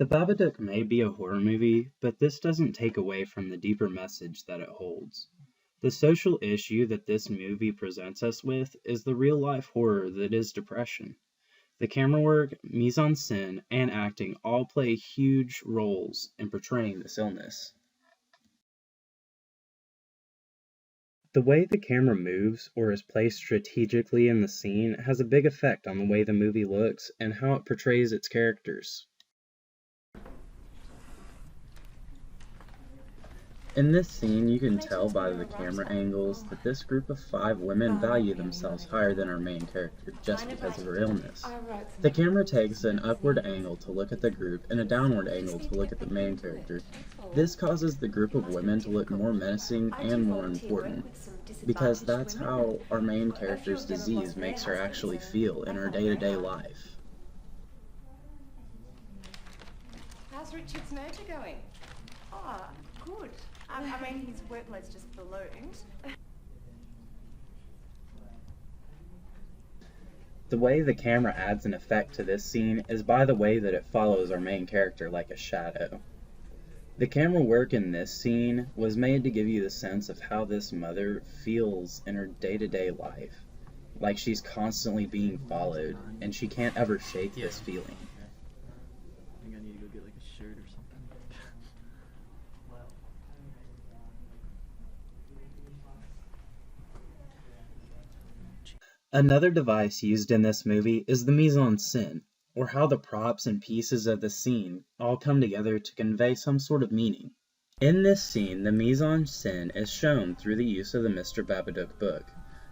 The Babadook may be a horror movie, but this doesn't take away from the deeper message that it holds. The social issue that this movie presents us with is the real-life horror that is depression. The camera work, mise-en-scène, and acting all play huge roles in portraying this illness. The way the camera moves or is placed strategically in the scene has a big effect on the way the movie looks and how it portrays its characters. In this scene, you can tell by the camera angles that this group of 5 women value themselves higher than our main character just because of her illness. The camera takes an upward angle to look at the group and a downward angle to look at the main character. This causes the group of women to look more menacing and more important, because that's how our main character's disease makes her actually feel in her day-to-day life. How's Richard's motor going? Oh, good. I mean, his workload's just ballooned. The way the camera adds an effect to this scene is by the way that it follows our main character like a shadow. The camera work in this scene was made to give you the sense of how this mother feels in her day-to-day life. Like she's constantly being followed, and she can't ever shake this feeling. I think I need to go get like a shirt or something. Another device used in this movie is the mise-en-scène, or how the props and pieces of the scene all come together to convey some sort of meaning. In this scene, the mise-en-scène is shown through the use of the Mr. Babadook book.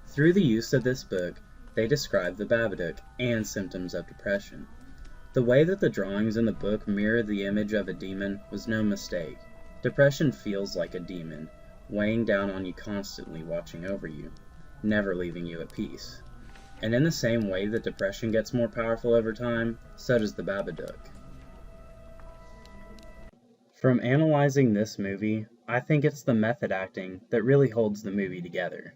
Through the use of this book, they describe the Babadook and symptoms of depression. The way that the drawings in the book mirror the image of a demon was no mistake. Depression feels like a demon, weighing down on you constantly, watching over you, never leaving you at peace. And in the same way that depression gets more powerful over time, so does the Babadook. From analyzing this movie, I think it's the method acting that really holds the movie together.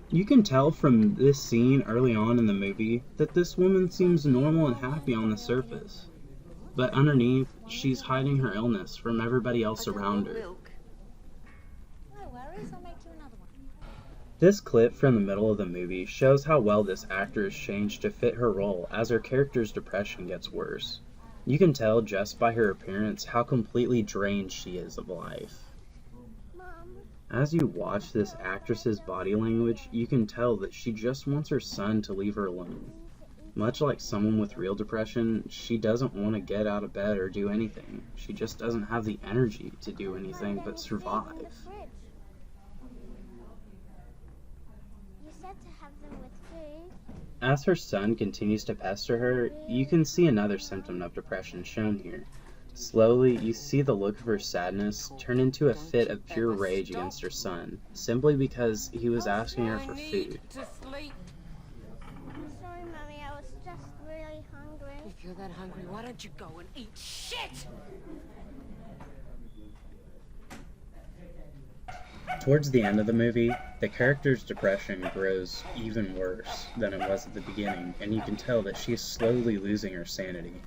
You can tell from this scene early on in the movie that this woman seems normal and happy on the surface, but underneath, she's hiding her illness from everybody else around her. This clip from the middle of the movie shows how well this actor has changed to fit her role as her character's depression gets worse. You can tell just by her appearance how completely drained she is of life. As you watch this actress's body language, you can tell that she just wants her son to leave her alone. Much like someone with real depression, she doesn't want to get out of bed or do anything. She just doesn't have the energy to do anything but survive. As her son continues to pester her, you can see another symptom of depression shown here. Slowly, you see the look of her sadness turn into a fit of pure rage against her son, simply because he was asking her for food. I'm sorry, Mummy, I was just really hungry. If you're that hungry, why don't you go and eat shit? Towards the end of the movie, the character's depression grows even worse than it was at the beginning, and you can tell that she is slowly losing her sanity.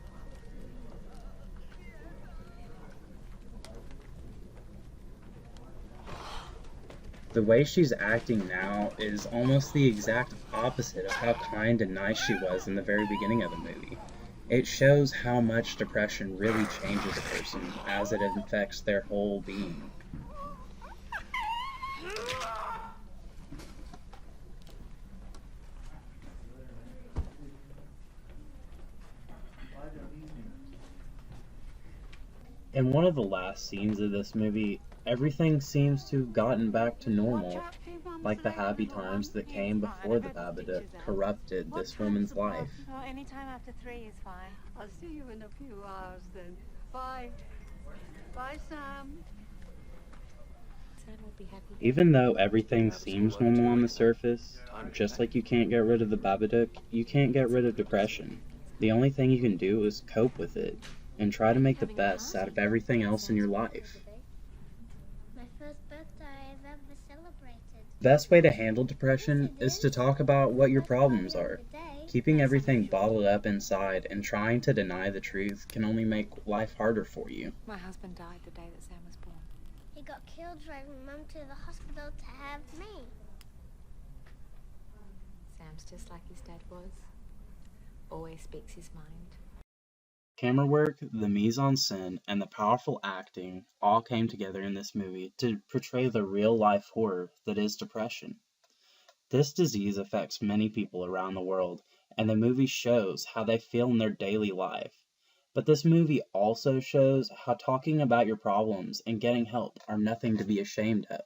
The way she's acting now is almost the exact opposite of how kind and nice she was in the very beginning of the movie. It shows how much depression really changes a person as it infects their whole being. In one of the last scenes of this movie, everything seems to have gotten back to normal, like the happy times that came before the Babadook corrupted this woman's life. Well, any time after 3 is fine. I'll see you in a few hours then. Bye. Bye, Sam. Sam will be happy. Even though everything seems normal on the surface, just like you can't get rid of the Babadook, you can't get rid of depression. The only thing you can do is cope with it, and try to make the best out of everything else in your life. My first birthday I've ever celebrated. The best way to handle depression is to talk about what your problems are. Keeping everything bottled up inside and trying to deny the truth can only make life harder for you. My husband died the day that Sam was born. He got killed driving Mum to the hospital to have me. Sam's just like his dad was. Always speaks his mind. Camera work, the mise-en-scène, and the powerful acting all came together in this movie to portray the real-life horror that is depression. This disease affects many people around the world, and the movie shows how they feel in their daily life. But this movie also shows how talking about your problems and getting help are nothing to be ashamed of.